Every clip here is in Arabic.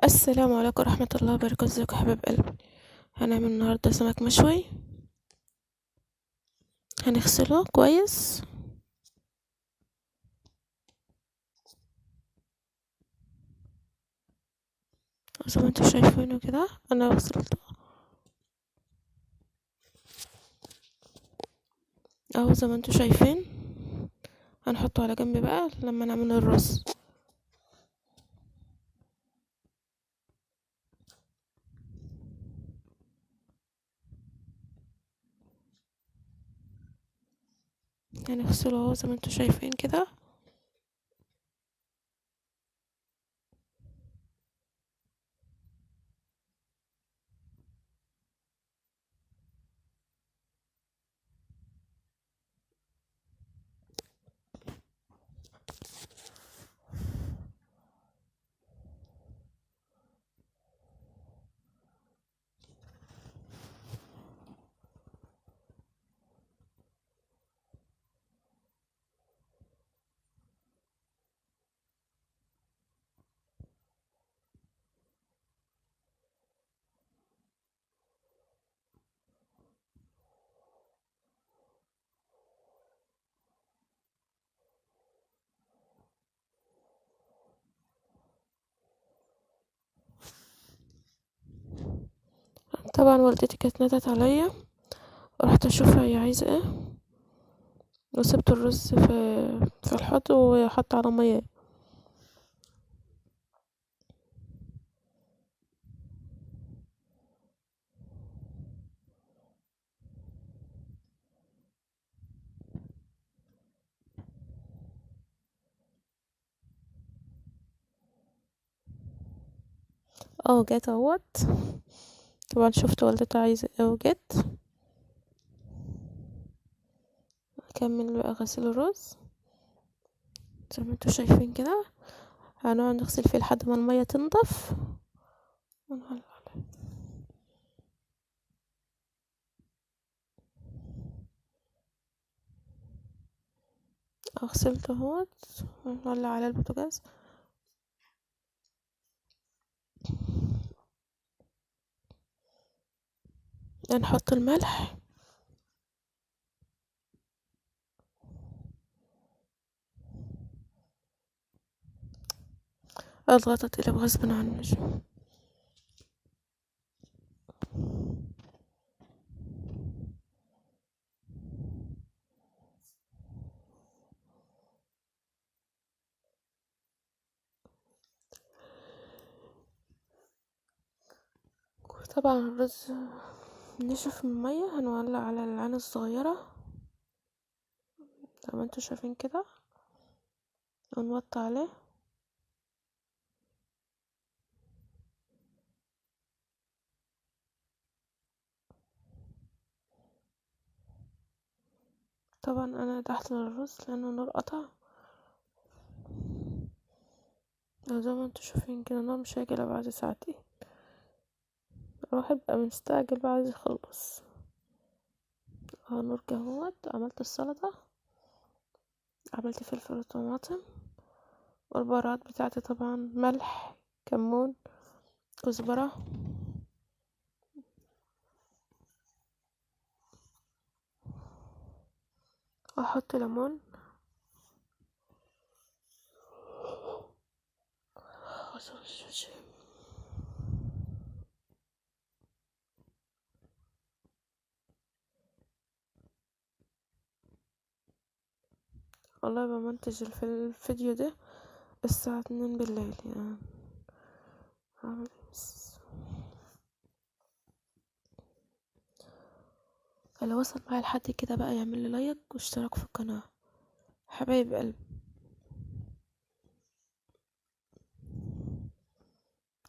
السلام عليكم ورحمة الله وبركاته. ازيكم يا حبايب قلبي؟ هنعمل النهاردة سمك مشوي. هنغسله كويس زي ما انتوا شايفينه كده. انا غسلته اهو زي ما انتوا شايفين. هنحطه على جنب بقى لما نعمل الرز. هنغسله اهو زي ما انتوا شايفين كده. طبعا والدتي كانت نادت عليا، رحت اشوفها هي عايزة ايه، وسبت الرز في الحوض وحط على مية. اه جيت اهوت. طبعا شفت والدتي عايزة ايه وجيت اكمل بقى غسيل الرز زي ما انتوا شايفين كده. هنقعد نغسل فيه لحد ما المية تنضف ونولع. غسلته اهوت ونولع على البوتاجاز. نحط الملح، اضغط اقلب غصب عني. طبعا الرز نشف من المية، هنولع على العين الصغيرة زي ما انتوا شايفين كده ونوطي عليه. طبعا انا تحت الرز لانه نار قطع، زي ما انتوا شايفين كده. النار مش هيجي الا بعد ساعتين. الواحد بقى مستعجل بقى عايز يخلص. اه نور اهوت. عملت السلطة، عملت فلفل وطماطم والبهارات بتاعتي، طبعا ملح، كمون، كزبرة، واحط ليمون. والله بمنتج الفيديو ده الساعة 2 بالليل يعني. هعمل إيه بس؟ اللي وصل معايا لحد كده بقى يعمل لي لايك واشتراك في القناة، حبايب قلبي.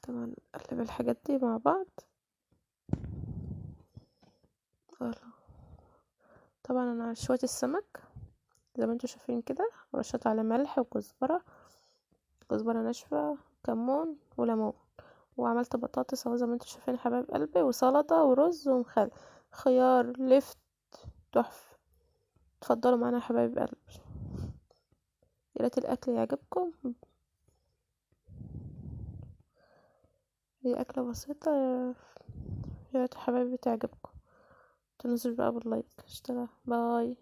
طبعا اقلب الحاجات دي مع بعض. يلا. طبعا انا شوية السمك زي ما انتوا شايفين كده، ورشيت على ملح وكزبرة، كزبرة ناشفة، كمون وليمون. وعملت بطاطس اهو زي ما انتوا شايفين حبايب قلبي، وسلطة ورز ومخلل، خيار لفت، تحفة. اتفضلوا معانا يا حبايب قلبي، يا ريت الاكل يعجبكم. هي اكله بسيطه، يا ريت حبايبي تعجبكم. تنزل بقى باللايك. اشترى. باي.